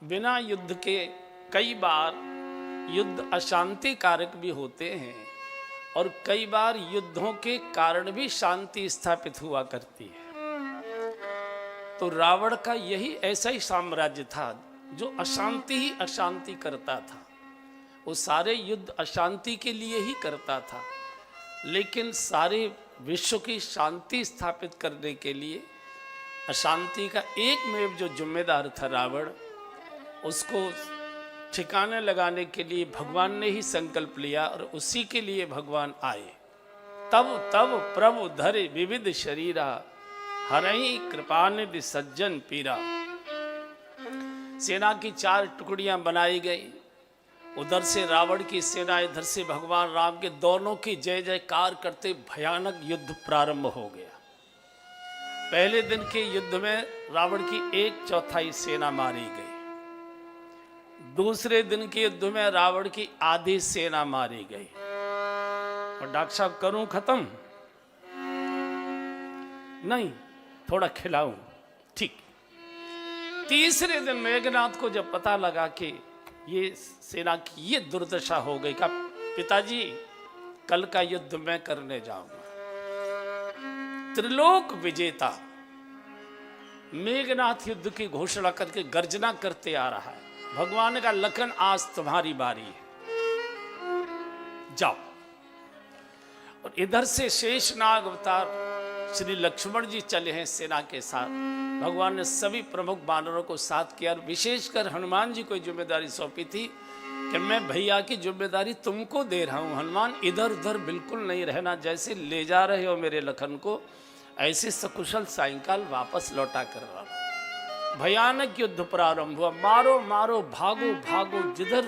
बिना युद्ध के कई बार युद्ध अशांति कारक भी होते हैं और कई बार युद्धों के कारण भी शांति स्थापित हुआ करती है। तो रावण का यही ऐसा ही साम्राज्य था जो अशांति ही अशांति करता था। वो सारे युद्ध अशांति के लिए ही करता था, लेकिन सारे विश्व की शांति स्थापित करने के लिए अशांति का एकमेव जो जिम्मेदार था रावण, उसको ठिकाने लगाने के लिए भगवान ने ही संकल्प लिया और उसी के लिए भगवान आए। तब तब प्रभु धरे विविध शरीरा, हरहि कृपानिधि सज्जन पीरा। सेना की 4 टुकड़ियां बनाई गई। उधर से रावण की सेना, इधर से भगवान राम के, दोनों की जय जयकार करते भयानक युद्ध प्रारंभ हो गया। पहले दिन के युद्ध में रावण की 1/4 सेना मारी गई। दूसरे दिन के युद्ध में रावण की आधी सेना मारी गई। और डॉक्टर साहब करूं खत्म? नहीं, थोड़ा खिलाऊं। ठीक। तीसरे दिन मेघनाथ को जब पता लगा कि ये सेना की ये दुर्दशा हो गई, का पिताजी कल का युद्ध मैं करने जाऊंगा। त्रिलोक विजेता मेघनाथ युद्ध की घोषणा करके गर्जना करते आ रहा है। भगवान का लखन आज तुम्हारी बारी है, जाओ। और इधर से शेषनाग अवतार श्री लक्ष्मण जी चले हैं सेना के साथ। भगवान ने सभी प्रमुख बानरों को साथ किया और विशेषकर हनुमान जी को जिम्मेदारी सौंपी थी कि मैं भैया की जिम्मेदारी तुमको दे रहा हूं। हनुमान, इधर उधर बिल्कुल नहीं रहना, जैसे ले जा रहे हो मेरे लखन को, ऐसे सकुशल सायंकाल वापस लौटा कर रहा। भयानक युद्ध प्रारंभ हुआ। मारो मारो, भागो भागो, जिधर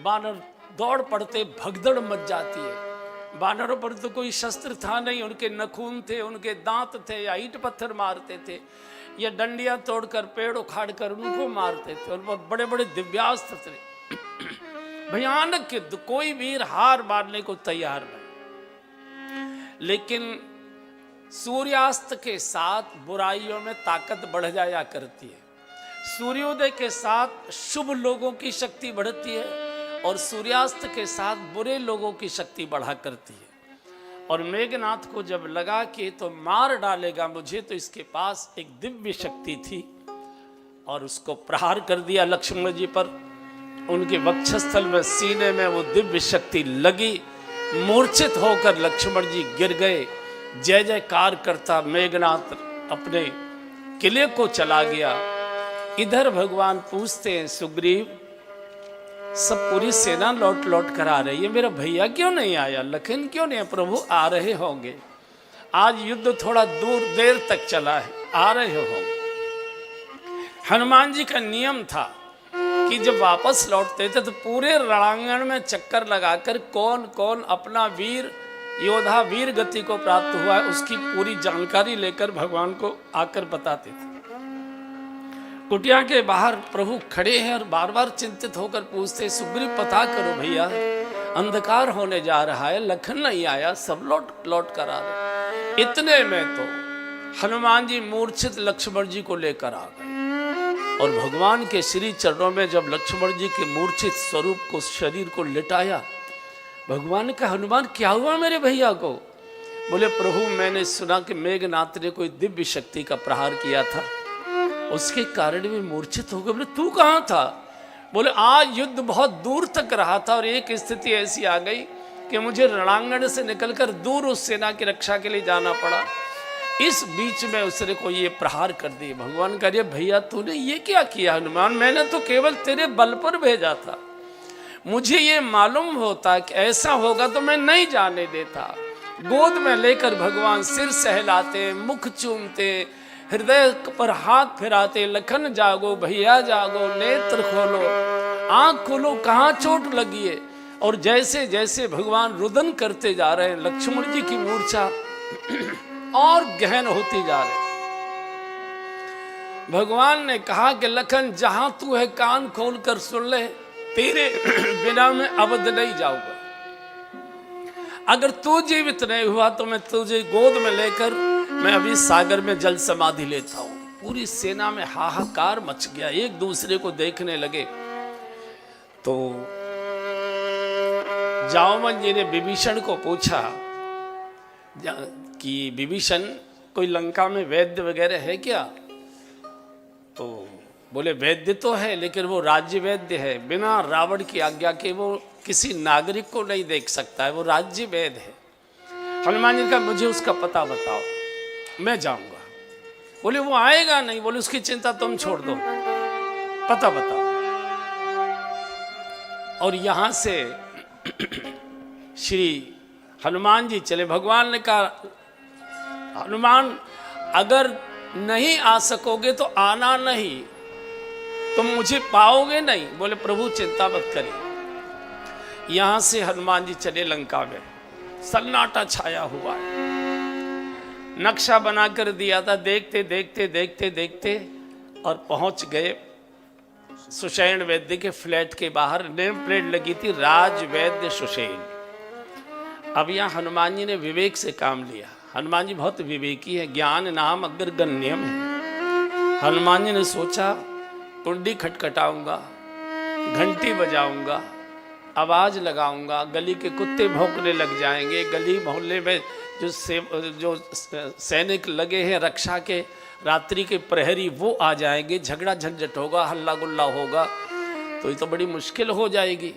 बानर दौड़ पड़ते भगदड़ मच जाती है। बानरों पर तो कोई शस्त्र था नहीं, उनके नखून थे, उनके दांत थे, या ईंट पत्थर मारते थे, या डंडियां तोड़कर पेड़ उखाड़ कर उनको मारते थे। उन पर बड़े बड़े दिव्यास्त्र थे। भयानक युद्ध, कोई वीर हार मारने को तैयार नहीं। लेकिन सूर्यास्त के साथ बुराइयों में ताकत बढ़ जाया करती है। सूर्योदय के साथ शुभ लोगों की शक्ति बढ़ती है और सूर्यास्त के साथ बुरे लोगों की शक्ति बढ़ा करती है। और मेघनाथ को जब लगा कि तो मार डालेगा मुझे, तो इसके पास एक दिव्य शक्ति थी और उसको प्रहार कर दिया लक्ष्मण जी पर। उनके वक्षस्थल में, सीने में वो दिव्य शक्ति लगी। मूर्छित होकर लक्ष्मण जी गिर गए। जय जयकार करता मेघनाथ अपने किले को चला गया। इधर भगवान पूछते हैं, सुग्रीव, सब पूरी सेना लौट लौट कर आ रही है, मेरा भैया क्यों नहीं आया, लखन क्यों नहीं? प्रभु आ रहे होंगे, आज युद्ध थोड़ा देर तक चला है, आ रहे होंगे। हनुमान जी का नियम था कि जब वापस लौटते थे तो पूरे रणांगण में चक्कर लगाकर कौन कौन अपना वीर योद्धा वीर गति को प्राप्त हुआ है उसकी पूरी जानकारी लेकर भगवान को आकर बताते थे। कुटिया के बाहर प्रभु खड़े हैं और बार बार चिंतित होकर पूछते, सुग्रीव पता करो भैया, अंधकार होने जा रहा है, लखन नहीं आया, सब लौट लौट कर आ रहे। इतने में तो हनुमान जी मूर्छित लक्ष्मण जी को लेकर आ गए और भगवान के श्री चरणों में जब लक्ष्मण जी के मूर्छित स्वरूप को, शरीर को लिटाया, भगवान का, हनुमान क्या हुआ मेरे भैया को? बोले, प्रभु मैंने सुना कि मेघनाथ ने कोई दिव्य शक्ति का प्रहार किया था, उसके कारण भी मूर्छित हो गए। बोले, तू कहाँ था? बोले, आज युद्ध बहुत दूर तक रहा था और एक स्थिति ऐसी आ गई कि मुझे रणांगण से निकलकर दूर उस सेना की रक्षा के लिए जाना पड़ा। इस बीच में उसने को ये प्रहार कर दिए। भगवान कह रहे, भैया तूने ये क्या किया? हनुमान, मैंने तो केवल तेरे बल पर भेजा था, मुझे ये मालूम होता कि ऐसा होगा तो मैं नहीं जाने देता। गोद में लेकर भगवान सिर सहलाते, मुख चूमते, हृदय पर हाथ फिराते, लखन जागो भैया जागो, नेत्र खोलो, आंख खोलो, कहाँ चोट लगी है। और जैसे जैसे भगवान रुदन करते जा रहे हैं, लक्ष्मण जी की मूर्छा और गहन होती जा रही। भगवान ने कहा कि लखन, जहां तू है कान खोल कर सुन ले, तेरे बिना मैं अवध नहीं जाऊंगा। अगर तू जीवित नहीं हुआ तो मैं तुझे गोद में लेकर मैं अभी सागर में जल समाधि लेता हूं। पूरी सेना में हाहाकार मच गया, एक दूसरे को देखने लगे। तो जामवंत जी ने विभीषण को पूछा कि विभीषण, कोई लंका में वैद्य वगैरह है क्या? तो बोले वैद्य तो है, लेकिन वो राज्य वैद्य है, बिना रावण की आज्ञा के वो किसी नागरिक को नहीं देख सकता है, वो राज्य वैद्य है। हनुमान जी का मुझे उसका पता बताओ, मैं जाऊंगा। बोले वो आएगा नहीं। बोले उसकी चिंता तुम छोड़ दो, पता बताओ। और यहां से श्री हनुमान जी चले। भगवान ने कहा हनुमान अगर नहीं आ सकोगे तो आना नहीं, तुम मुझे पाओगे नहीं। बोले प्रभु चिंता मत करिए। यहां से हनुमान जी चले लंका में, सन्नाटा छाया हुआ है। नक्शा बनाकर दिया था, देखते देखते देखते देखते और पहुंच गए सुषेण वैद्य के फ्लैट के बाहर। नेम प्लेट लगी थी राज वैद्य सुषेण। अब यहाँ हनुमान जी ने विवेक से काम लिया। हनुमान जी बहुत विवेकी है, ज्ञान नाम अग्रगण्यम है। हनुमान जी ने सोचा कुंडी खटखटाऊंगा, घंटी बजाऊंगा, आवाज लगाऊंगा, गली के कुत्ते भौंकने लग जाएंगे, गली मोहल्ले में जो सैनिक लगे हैं रक्षा के, रात्रि के प्रहरी, वो आ जाएंगे, झगड़ा झंझट होगा, हल्ला गुल्ला होगा, तो ये तो बड़ी मुश्किल हो जाएगी।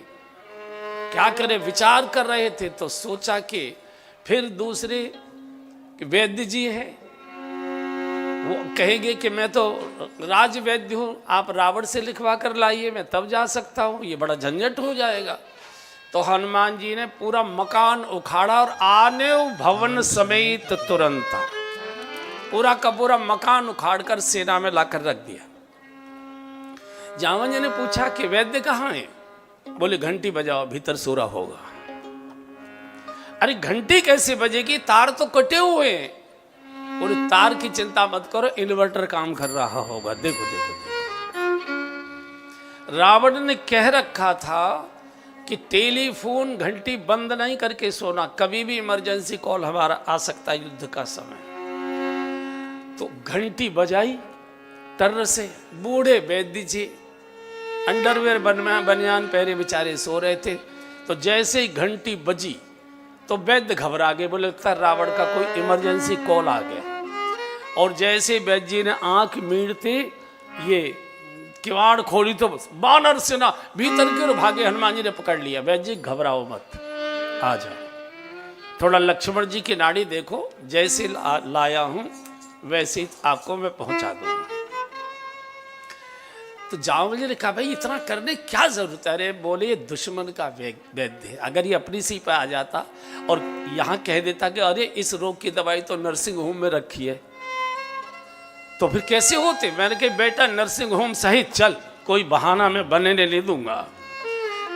क्या करें, विचार कर रहे थे। तो सोचा कि फिर दूसरे वैद्य जी हैं, वो कहेंगे कि मैं तो राज वैद्य हूँ, आप रावण से लिखवा कर लाइए, मैं तब जा सकता हूँ, ये बड़ा झंझट हो जाएगा। तो हनुमान जी ने पूरा मकान उखाड़ा और आने भवन समेत तुरंत पूरा का पूरा मकान उखाड़ कर सेना में लाकर रख दिया। जामवंत जी ने पूछा कि वैद्य कहाँ है? बोले घंटी बजाओ, भीतर सोरा होगा। अरे घंटी कैसे बजेगी, तार तो कटे हुए हैं। बोले तार की चिंता मत करो, इन्वर्टर काम कर रहा होगा। देखो देखो देखो, रावण ने कह रखा था कि टेलीफोन घंटी बंद नहीं करके सोना, कभी भी इमरजेंसी कॉल हमारा आ सकता है युद्ध का समय। तो घंटी बजाई टर से। बूढ़े वैद्य जी अंडरवेयर बनियान पहरे बेचारे सो रहे थे। तो जैसे ही घंटी बजी तो वैद्य घबरा गए, बोले लगता रावण का कोई इमरजेंसी कॉल आ गया। और जैसे वैद्य जी ने आंख मीड़ते ये किवाड़ खोली तो बानर सेना भीतर की ओर भागे। हनुमान जी ने पकड़ लिया, वैद्य जी घबराओ मत, आ जाओ, थोड़ा लक्ष्मण जी की नाड़ी देखो, जैसे लाया हूं वैसे आपको मैं पहुंचा दूंगा। तो जामवंत जी ने कहा भाई इतना करने क्या जरूरत है? अरे बोले ये दुश्मन का वैद्य है, अगर ये अपनी सी पे आ जाता और यहाँ कह देता कि अरे इस रोग की दवाई तो नर्सिंग होम में रखी है, तो फिर कैसे होते? मैंने कहा बेटा नर्सिंग होम सहित चल, कोई बहाना मैं बनने नहीं दूंगा।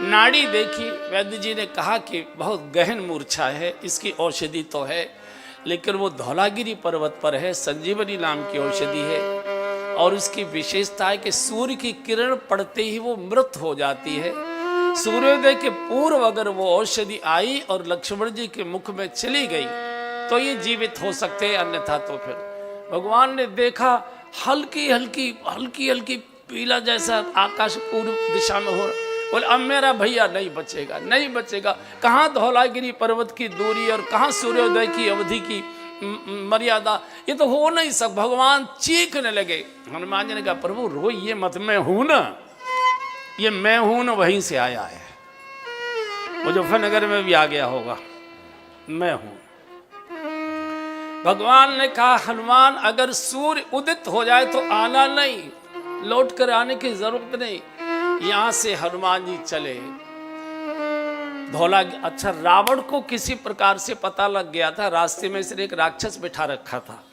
नाड़ी देखी, वैद्य जी ने कहा कि बहुत गहन मूर्छा है, इसकी औषधि तो है, लेकिन वो धौलागिरी पर्वत पर है, संजीवनी नाम की औषधि है, और उसकी विशेषता है कि सूर्य की किरण पड़ते ही वो मृत हो जाती है। सूर्योदय के पूर्व अगर वो औषधि आई और लक्ष्मण जी के मुख में चली गई तो ये जीवित हो सकते हैं, अन्यथा तो फिर। भगवान ने देखा हल्की हल्की हल्की हल्की पीला जैसा आकाश पूर्व दिशा में हो रहा। बोले अब मेरा भैया नहीं बचेगा, नहीं बचेगा। कहाँ धौलागिरी पर्वत की दूरी और कहाँ सूर्योदय की अवधि की मर्यादा, ये तो हो नहीं सक। भगवान चीखने लगे। हनुमान जी ने कहा प्रभु रोइए मत, मैं हूं ना, ये मैं हूं ना, वहीं से आया है, मुजफ्फरनगर में भी आ गया होगा, मैं हूं। भगवान ने कहा हनुमान अगर सूर्य उदित हो जाए तो आना नहीं, लौट कर आने की जरूरत नहीं। यहां से हनुमान जी चले धौला। अच्छा, रावण को किसी प्रकार से पता लग गया था, रास्ते में इसने एक राक्षस बिठा रखा था,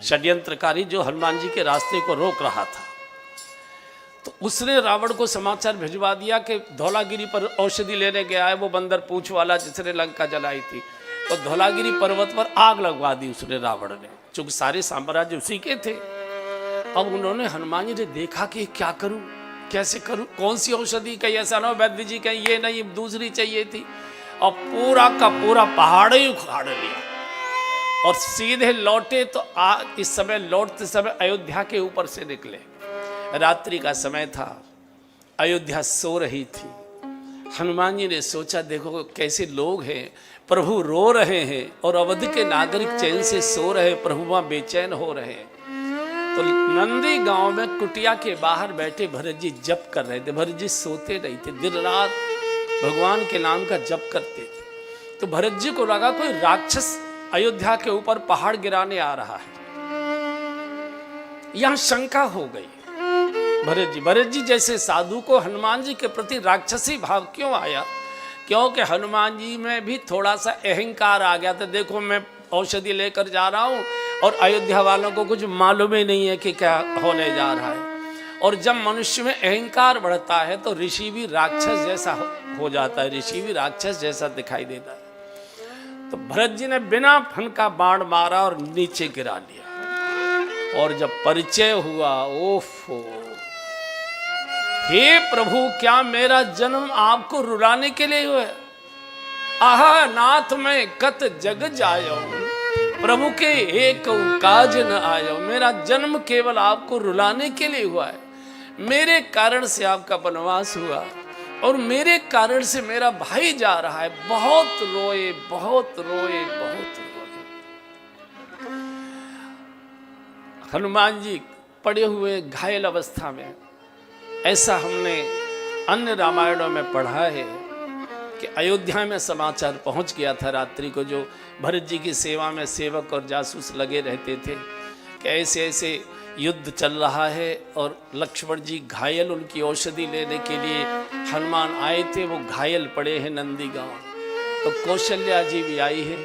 षड्यंत्रकारी, जो हनुमान जी के रास्ते को रोक रहा था। तो उसने रावण को समाचार भिजवा दिया कि धौलागिरी पर औषधि लेने गया है वो बंदर पूंछ वाला जिसने लंका जलाई थी। तो धौलागिरी पर्वत पर आग लगवा दी उसने, रावण ने, चूंकि सारे साम्राज्य उसी के थे। अब उन्होंने हनुमान जी ने देखा कि क्या करूं, कैसे करूं, कौन सी औषधि? कहीं ऐसा ना हो वैद्य जी कहीं ये नहीं दूसरी चाहिए थी। और पूरा का पूरा पहाड़ ही उखाड़ लिया। और सीधे लौटे तो इस समय लौटते समय अयोध्या के ऊपर से निकले। रात्रि का समय था, अयोध्या सो रही थी। हनुमान जी ने सोचा देखो कैसे लोग हैं, प्रभु रो रहे हैं और अवध के नागरिक चैन से सो रहे, प्रभु वहां बेचैन हो रहे हैं। तो नंदी गांव में कुटिया के बाहर बैठे भरत जी जप कर रहे थे। भरत जी सोते नहीं थे, दिन रात भगवान के नाम का जप करते थे। तो भरत जी को लगा कोई राक्षस अयोध्या के ऊपर पहाड़ गिराने आ रहा है। यहां शंका हो गई। भरत जी जैसे साधु को हनुमान जी के प्रति राक्षसी भाव क्यों आया? क्योंकि हनुमान जी में भी थोड़ा सा अहंकार आ गया था। देखो मैं औषधि लेकर जा रहा हूं और अयोध्या वालों को कुछ मालूम ही नहीं है कि क्या होने जा रहा है। और जब मनुष्य में अहंकार बढ़ता है तो ऋषि भी राक्षस जैसा हो जाता है, ऋषि भी राक्षस जैसा दिखाई देता है। तो भरत जी ने बिना फन का बाण मारा और नीचे गिरा लिया। और जब परिचय हुआ, ओफो, हे प्रभु क्या मेरा जन्म आपको रुलाने के लिए हुआ? आहा नाथ में कत जग जायो, प्रभु के एक काज न आयो। मेरा जन्म केवल आपको रुलाने के लिए हुआ है। मेरे कारण से आपका वनवास हुआ और मेरे कारण से मेरा भाई जा रहा है। बहुत रोए, बहुत रोए, बहुत रोए। हनुमान जी पड़े हुए घायल अवस्था में। ऐसा हमने अन्य रामायणों में पढ़ा है कि अयोध्या में समाचार पहुंच गया था रात्रि को, जो भरत जी की सेवा में सेवक और जासूस लगे रहते थे कि ऐसे ऐसे युद्ध चल रहा है और लक्ष्मण जी घायल, उनकी औषधि लेने के लिए हनुमान आए थे, वो घायल पड़े हैं नंदी गांव। तो कौशल्या जी भी आई है,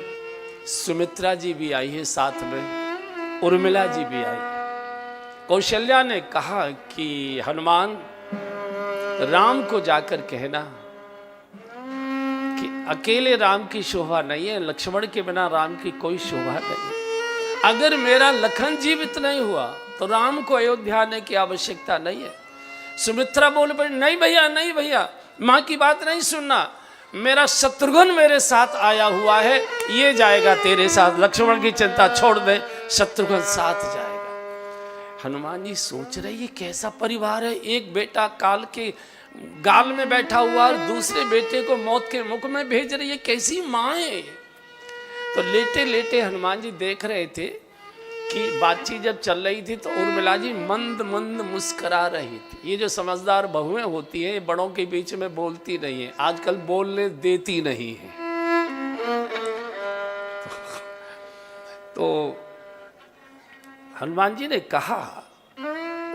सुमित्रा जी भी आई है, साथ में उर्मिला जी भी आई। कौशल्या ने कहा कि हनुमान राम को जाकर कहना कि अकेले राम की शोभा नहीं है, लक्ष्मण के बिना राम की कोई शोभा नहीं। अगर मेरा लखन जीवित नहीं हुआ तो राम को अयोध्या आने की आवश्यकता नहीं है। सुमित्रा बोल पड़ी, नहीं भैया, नहीं भैया, माँ की बात नहीं सुनना, मेरा शत्रुघ्न मेरे साथ आया हुआ है, ये जाएगा तेरे साथ, लक्ष्मण की चिंता छोड़ दे, शत्रुघ्न साथ जाएगा। हनुमान जी सोच रहे ये कैसा परिवार है, एक बेटा काल के गाल में बैठा हुआ और दूसरे बेटे को मौत के मुख में भेज रही है, कैसी माँ है। तो लेटे लेटे हनुमान जी देख रहे थे कि बातचीत जब चल रही थी तो उर्मिला जी मंद मंद मुस्करा रही थी। ये जो समझदार बहुएं होती हैं, बड़ों के बीच में बोलती नहीं है, आजकल बोलने देती नहीं है। तो हनुमान जी ने कहा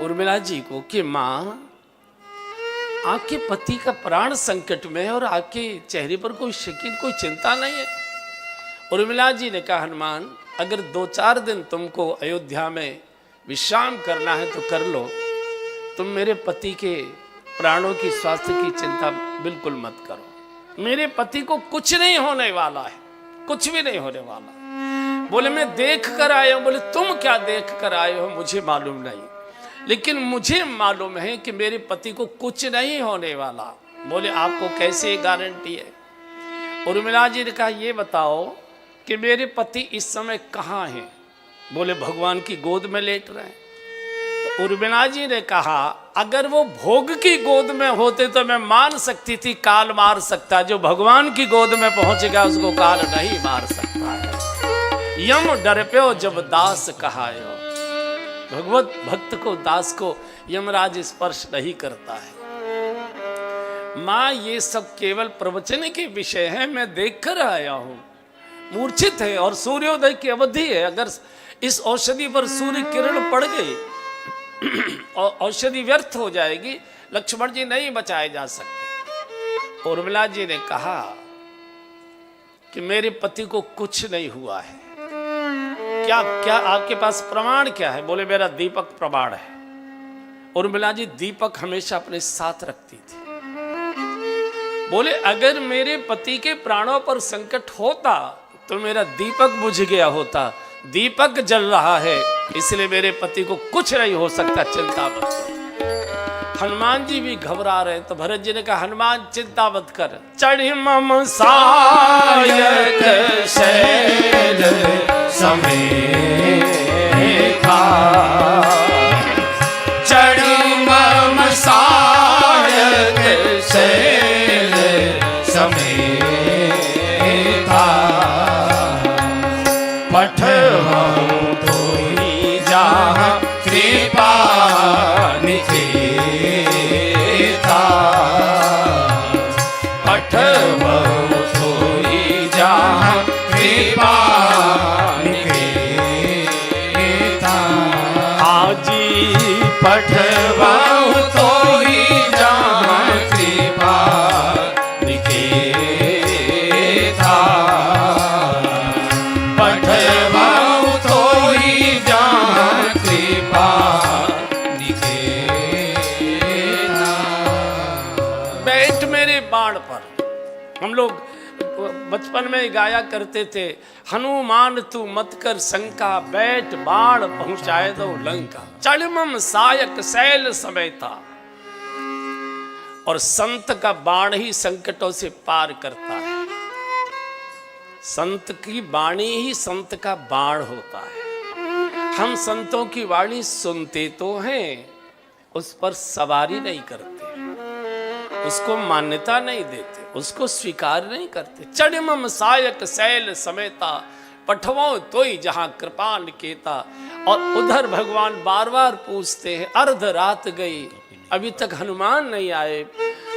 उर्मिला जी को कि माँ, आपके पति का प्राण संकट में है और आपके चेहरे पर कोई शकीन, कोई चिंता नहीं है। उर्मिला जी ने कहा हनुमान, अगर 2-4 दिन तुमको अयोध्या में विश्राम करना है तो कर लो, तुम मेरे पति के प्राणों की स्वास्थ्य की चिंता बिल्कुल मत करो। मेरे पति को कुछ नहीं होने वाला है, कुछ भी नहीं होने वाला। बोले मैं देख कर आया हूं। बोले तुम क्या देख कर आए हो मुझे मालूम नहीं, लेकिन मुझे मालूम है कि मेरे पति को कुछ नहीं होने वाला। बोले आपको कैसे गारंटी है? उर्मिला जी ने कहा ये बताओ कि मेरे पति इस समय कहाँ हैं? बोले भगवान की गोद में लेट रहे हैं। तो उर्मिला जी ने कहा अगर वो भोग की गोद में होते तो मैं मान सकती थी, काल मार सकता। जो भगवान की गोद में पहुंचेगा उसको काल नहीं मार सकता है। यम डर प्यो जब दास कहायो, भगवत भक्त को, दास को यमराज स्पर्श नहीं करता है। माँ ये सब केवल प्रवचन के विषय है, मैं देख कर आया हूँ। मूर्छित है और सूर्योदय की अवधि है, अगर इस औषधि पर सूर्य किरण पड़ गई और औषधि व्यर्थ हो जाएगी, लक्ष्मण जी नहीं बचाए जा सकते। उर्मिला जी ने कहा कि मेरे पति को कुछ नहीं हुआ है। क्या क्या आपके पास प्रमाण क्या है? बोले मेरा दीपक प्रमाण है। उर्मिला जी दीपक हमेशा अपने साथ रखती थी। बोले अगर मेरे पति के प्राणों पर संकट होता तो मेरा दीपक बुझ गया होता। दीपक जल रहा है, इसलिए मेरे पति को कुछ नहीं हो सकता, चिंता मत। हनुमान जी भी घबरा रहे, तो भरत जी ने कहा हनुमान चिंता मत कर, चढ़ी मम सायक शैल समेता, चढ़ी मम सायक शैल समेता, पठवाऊं तो ही जहाँ कृपा निकेता, पठवाऊं तो ही जहाँ कृपा निकेता, आजी पठवाऊं तो ही जहाँ कृपा निकेता, पठवाऊं तो ही जहाँ कृपा निकेता। बैठ मेरे बाण पर। हम लोग बचपन में गाया करते थे, हनुमान तू मत कर शंका, बैठ बाण पहुंचाए दो लंका, चढ़मम सायक शैल समेता। और संत का बाण ही संकटों से पार करता है, संत की वाणी ही संत का बाण होता है। हम संतों की वाणी सुनते तो हैं, उस पर सवारी नहीं करते, उसको मान्यता नहीं देते, उसको स्वीकार नहीं करते। चढ़मम सायक शैल समेता, पठवों तोई जहां कृपा निकेता। और उधर भगवान बार बार पूछते हैं, अर्ध रात गई अभी तक हनुमान नहीं आए,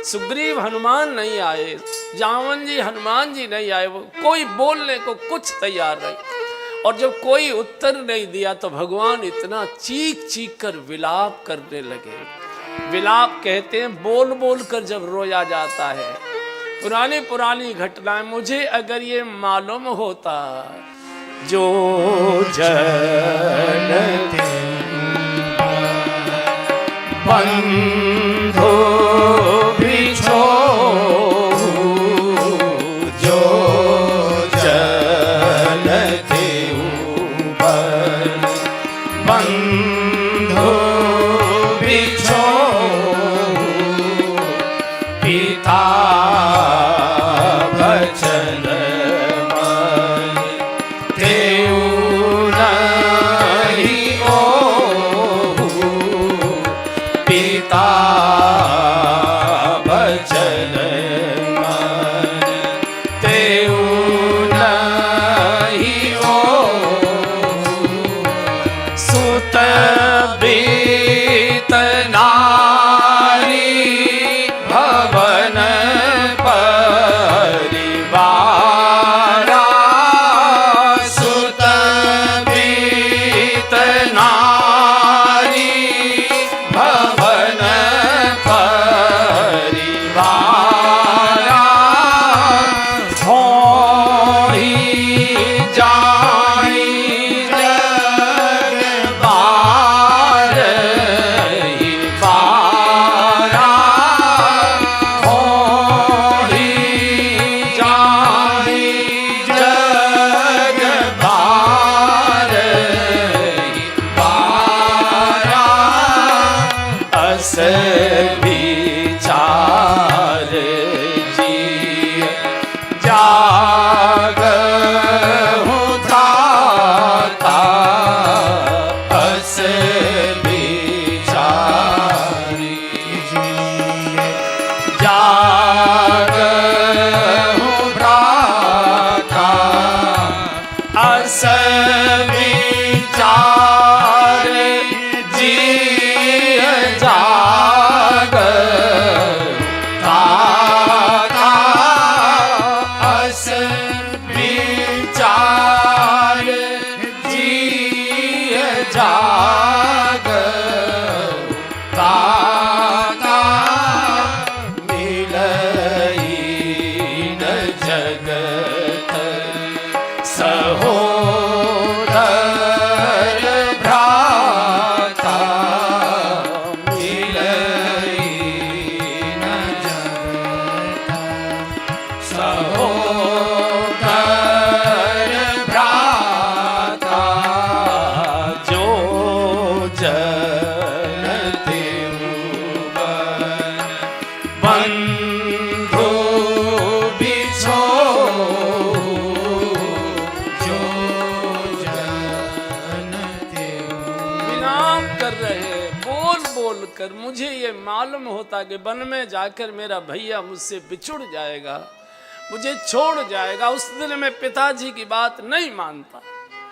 सुग्रीव हनुमान नहीं आए, जावन जी हनुमान जी नहीं आए, वो कोई बोलने को कुछ तैयार नहीं। और जब कोई उत्तर नहीं दिया तो भगवान इतना चीख चीख कर विलाप करने लगे। विलाप कहते हैं बोल बोल कर जब रोया जाता है। पुरानी पुरानी घटनाएं, मुझे अगर ये मालूम होता जो जनते बंधु बिछो, जो जनते ऊपर बंधु बिछो, पिता बचन मन तेऊ नहीं ओहु, पिता देखकर मुझे ये मालूम होता कि वन में जाकर मेरा भैया मुझसे बिछुड़ जाएगा, मुझे छोड़ जाएगा, उस दिन मैं पिताजी की बात नहीं मानता।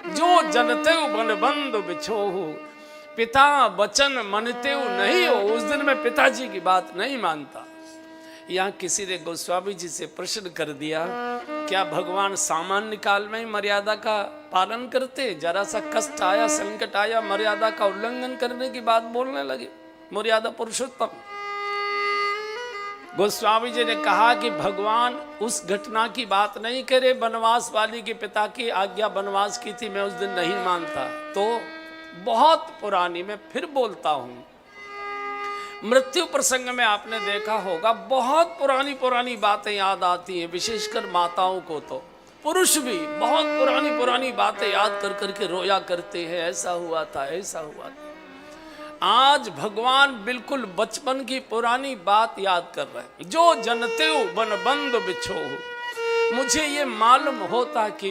जो जनते बन बंधु बिछोहु, पिता वचन मनते नहीं हो, उस दिन मैं पिताजी की बात नहीं मानता। यहाँ किसी ने गोस्वामी जी से प्रश्न कर दिया, क्या भगवान सामान्य काल में ही मर्यादा का पालन करते? जरा सा कष्ट आया, संकट आया, मर्यादा का उल्लंघन करने की बात बोलने लगे। मर्यादा पुरुषोत्तम गोस्वामी जी ने कहा कि भगवान उस घटना की बात नहीं करे, वनवास वाली के पिता की आज्ञा वनवास की थी, मैं उस दिन नहीं मानता। तो बहुत पुरानी, मैं फिर बोलता हूं, मृत्यु प्रसंग में आपने देखा होगा बहुत पुरानी पुरानी बातें याद आती हैं, विशेषकर माताओं को। तो पुरुष भी बहुत पुरानी पुरानी बातें याद कर करके रोया करते हैं, ऐसा हुआ था, ऐसा हुआ था। आज भगवान बिल्कुल बचपन की पुरानी बात याद कर रहे हैं। जो जनते बन बंधु बिछोहु, मुझे ये मालूम होता कि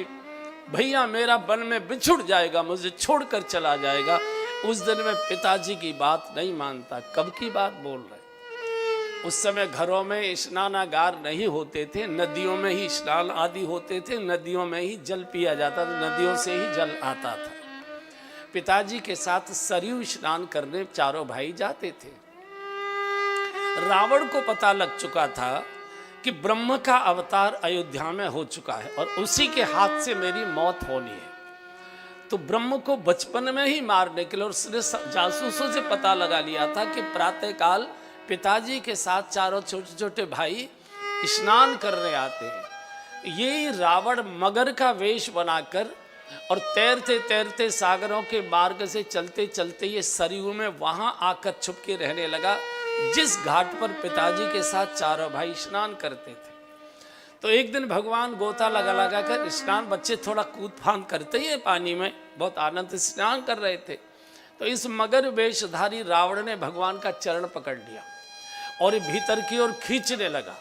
भैया मेरा वन में बिछुड़ जाएगा, मुझे छोड़कर चला जाएगा, उस दिन मैं पिताजी की बात नहीं मानता। कब की बात बोल रहे? उस समय घरों में स्नानागार नहीं होते थे, नदियों में ही स्नान आदि होते थे, नदियों में ही जल पिया जाता था, नदियों से ही जल आता था। पिताजी के साथ सरयू स्नान करने चारों भाई जाते थे। रावण को पता लग चुका था कि ब्रह्म का अवतार अयोध्या में हो चुका है और उसी के हाथ से मेरी मौत होनी है। तो ब्रह्म को बचपन में ही मारने के लिए उसने जासूसों से पता लगा लिया था कि प्रातःकाल पिताजी के साथ चारों छोटे छोटे भाई स्नान करने आते हैं। यही रावण मगर का वेश बनाकर और तैरते तैरते सागरों के मार्ग से चलते चलते ये सरयू में वहां आकर छुप के रहने लगा, जिस घाट पर पिताजी के साथ चारों भाई स्नान करते थे। तो एक दिन भगवान गोता लगा लगा कर स्नान, बच्चे थोड़ा कूद फांद करते ही पानी में, बहुत आनंद से स्नान कर रहे थे। तो इस मगर वेशधारी रावण ने भगवान का चरण पकड़ लिया और भीतर की ओर खींचने लगा।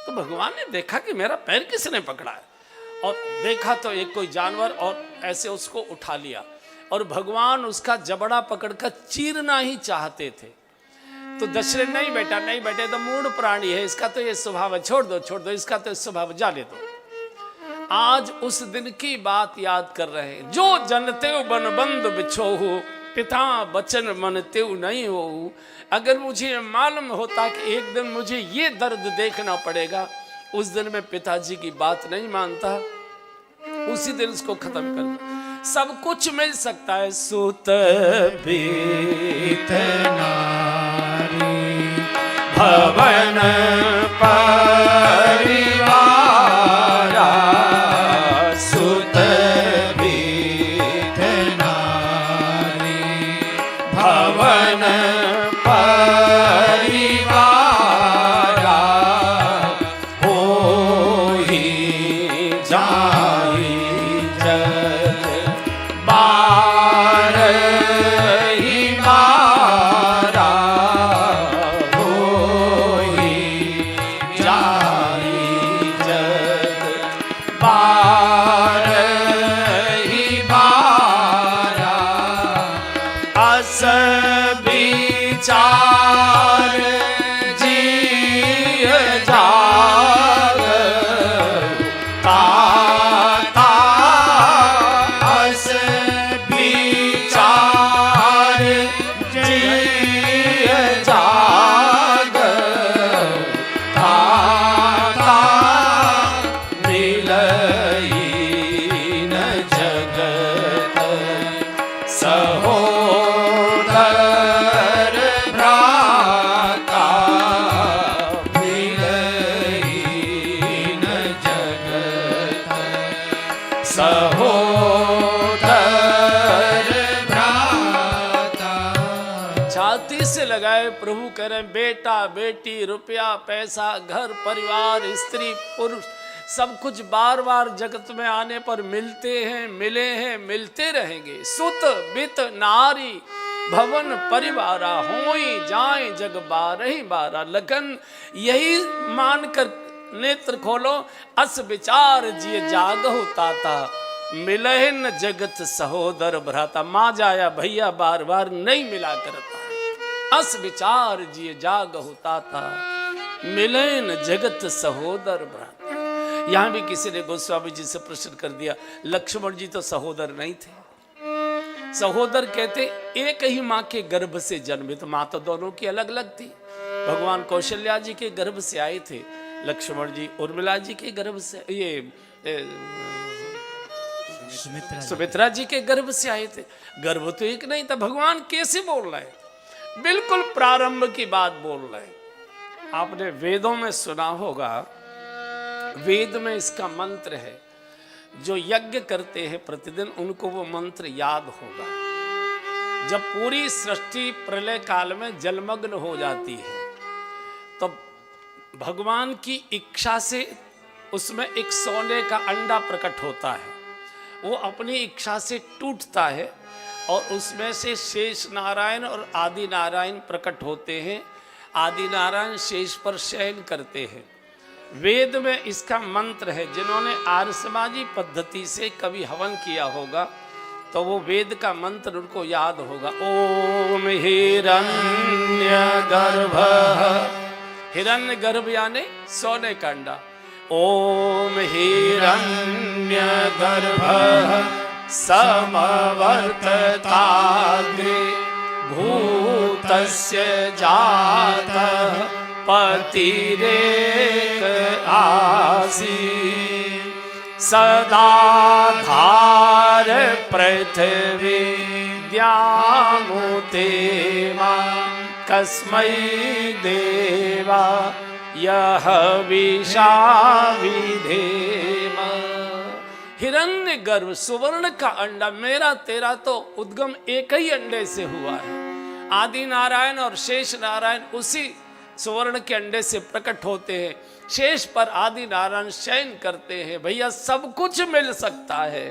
तो भगवान ने देखा कि मेरा पैर किसने पकड़ा है, और देखा तो एक कोई जानवर, और ऐसे उसको उठा लिया और भगवान उसका जबड़ा पकड़कर चीरना ही चाहते थे। तो दशरथ नहीं बेटा नहीं बेटे, तो मूढ़ प्राणी है, इसका तो ये स्वभाव है, छोड़ दो इसका तो स्वभाव, जाने दो। आज उस दिन की बात याद कर रहे हैं। जो जनते बन बंधु बिछोहु, पिता वचन मनते नहीं हो। अगर मुझे मालूम होता कि एक दिन मुझे ये दर्द देखना पड़ेगा, उस दिन मैं पिताजी की बात नहीं मानता, उसी दिन उसको खत्म कर दो। सब कुछ मिल सकता है, सुत बीत नारी भवन परिवारा, सुत बीत नारी भवन प्रभु कह रहे हैं, बेटा बेटी रुपया पैसा घर परिवार स्त्री पुरुष सब कुछ बार बार जगत में आने पर मिलते हैं, मिले हैं, मिलते रहेंगे। सुत बित नारी भवन परिवारा, होई जाए जग बारही बारा। लगन यही मानकर नेत्र खोलो, अस विचार जिए जाग होता था, मिले न जगत सहोदर भ्राता। माँ जाया भैया बार बार नहीं मिला करता है। अस विचार जिय जाग होता था, मिले न जगत सहोदर भ्राता। यहां भी किसी ने गोस्वामी जी से प्रश्न कर दिया, लक्ष्मण जी तो सहोदर नहीं थे। सहोदर कहते एक ही माँ के गर्भ से जन्मे, तो माँ तो दोनों की अलग अलग थी। भगवान कौशल्या जी के गर्भ से आए थे, लक्ष्मण जी उर्मिला जी के गर्भ से, ये सुमित्रा जी के गर्भ से आए थे। गर्भ तो एक नहीं था। भगवान कैसे बोल रहे हैं? बिल्कुल प्रारंभ की बात बोल रहे हैं। आपने वेदों में सुना होगा, वेद में इसका मंत्र है, जो यज्ञ करते हैं प्रतिदिन उनको वो मंत्र याद होगा। जब पूरी सृष्टि प्रलय काल में जलमग्न हो जाती है, तो भगवान की इच्छा से उसमें एक सोने का अंडा प्रकट होता है। वो अपनी इच्छा से टूटता है और उसमें से शेष नारायण और आदि नारायण प्रकट होते हैं। आदि नारायण शेष पर शयन करते हैं। वेद में इसका मंत्र है। जिन्होंने आर्य समाजी पद्धति से कभी हवन किया होगा तो वो वेद का मंत्र उनको याद होगा। ओम हिरण्य गर्भ, हिरण्य गर्भ यानी सोने का अंडा। ओम हिरण्य गर्भ समवर्तताग्रे भूतस्य जातः पतिरेक आसी सदा धार पृथ्वी द्यामुते कस्मै देवा यह विषा विधेम। हिरण्य गर्भ सुवर्ण का अंडा, मेरा तेरा तो उद्गम एक ही अंडे से हुआ है। आदि नारायण और शेष नारायण उसी सुवर्ण के अंडे से प्रकट होते हैं। शेष पर आदि नारायण शयन करते हैं। भैया सब कुछ मिल सकता है,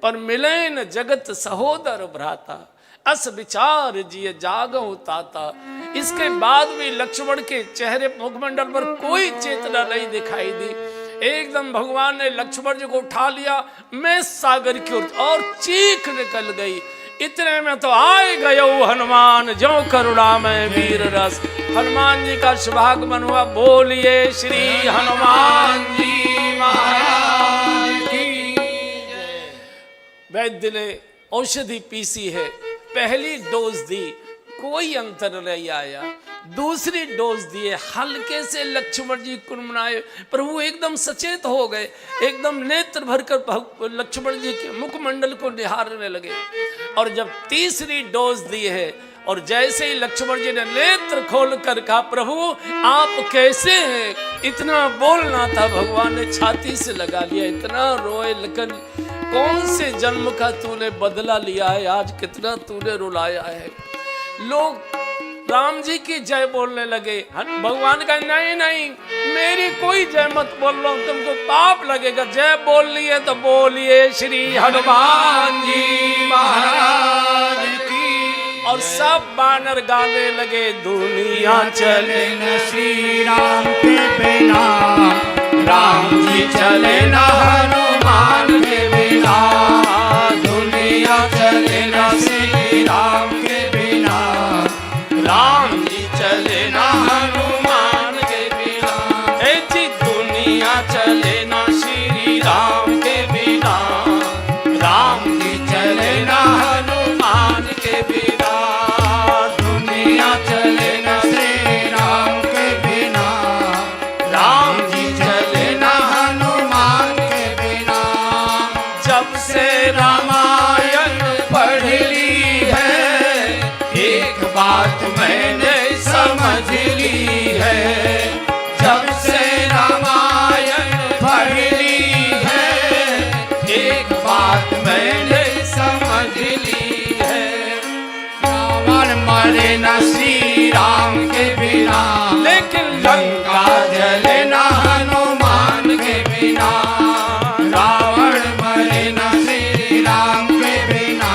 पर मिले न जगत सहोदर भ्राता, अस विचार जिय जागो ताता। इसके बाद भी लक्ष्मण के चेहरे मुखमंडल पर कोई चेतना नहीं दिखाई दी। एकदम भगवान ने लक्ष्मण जी को उठा लिया, मैं सागर की ओर, और चीख निकल गई। इतने में तो आए गयो हनुमान, जो करुणा में वीर रस। हनुमान जी का शुभागमन हुआ। बोलिए श्री हनुमान जी महाराज की जय। वैद्य ने औषधि पीसी है, पहली डोज दी, कोई अंतर नहीं आया। दूसरी डोज दिए, हल्के से लक्ष्मण जी कुनमुनाए। प्रभु एकदम सचेत हो गए, एकदम नेत्र भरकर लक्ष्मण जी के मुखमंडल को निहारने लगे। और जब तीसरी डोज दी है, और जैसे ही लक्ष्मण जी ने नेत्र खोलकर कहा, प्रभु आप कैसे हैं, इतना बोलना था, भगवान ने छाती से लगा लिया। इतना रोए, लेकिन कौन से जन्म का तूने बदला लिया है, आज कितना तूने रुलाया है। लोग राम जी की जय बोलने लगे। भगवान का नहीं नहीं, मेरी कोई जय मत बोल लो, तुमको पाप लगेगा। जय बोल लिए तो बोलिए श्री हनुमान जी महाराज की। और सब बानर गाने लगे, दुनिया चले न श्री राम के बिना, राम जी चले न हनुमान के बिना, दुनिया चले न श्री राम के बिना, राम जी चले ना हनुमान के बिना। ए जी दुनिया चले ना श्री राम के बिना, राम जी चले ना हनुमान के बिना, दुनिया चले ना श्री राम के बिना, राम जी चले ना हनुमान के बिना। जब से रामायण पढ़ ली है, एक बात मैंने समझ ली है। जब से रामायण पढ़ ली है, एक बात मैंने समझ ली है। रावण मरे न श्री राम के बिना, लेकिन लंका जले न हनुमान के बिना। रावण मरे न श्री राम के बिना,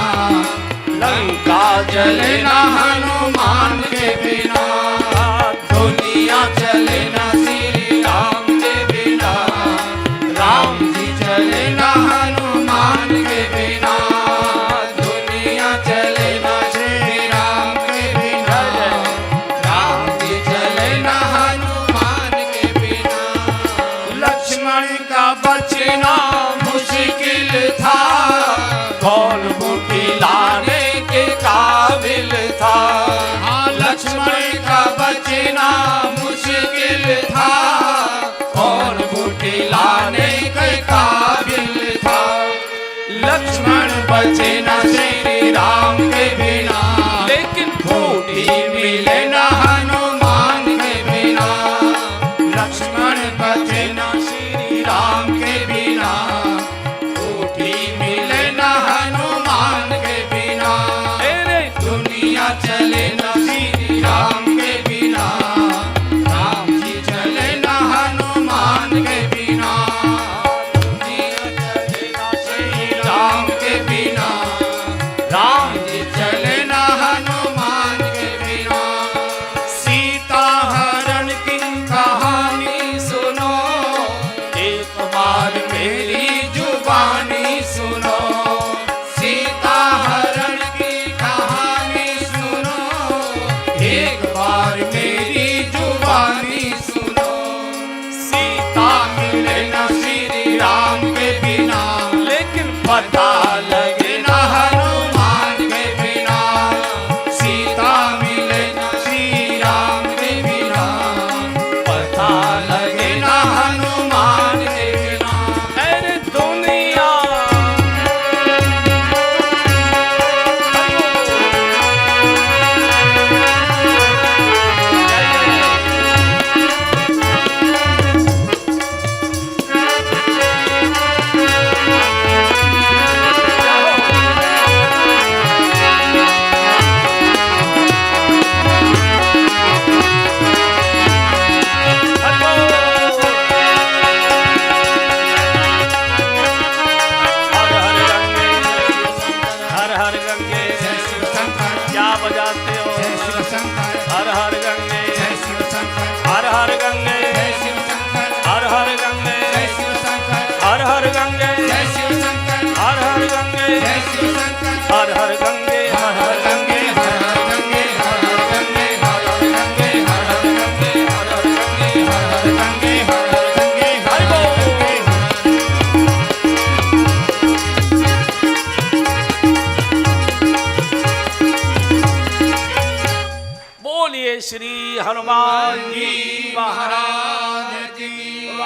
लंका जले न हनुमान के बिना, दुनिया चले न श्री राम के बिना, राम जी चले न हनुमान के बिना, दुनिया चले न श्री राम के बिना, हनुमान जी महाराज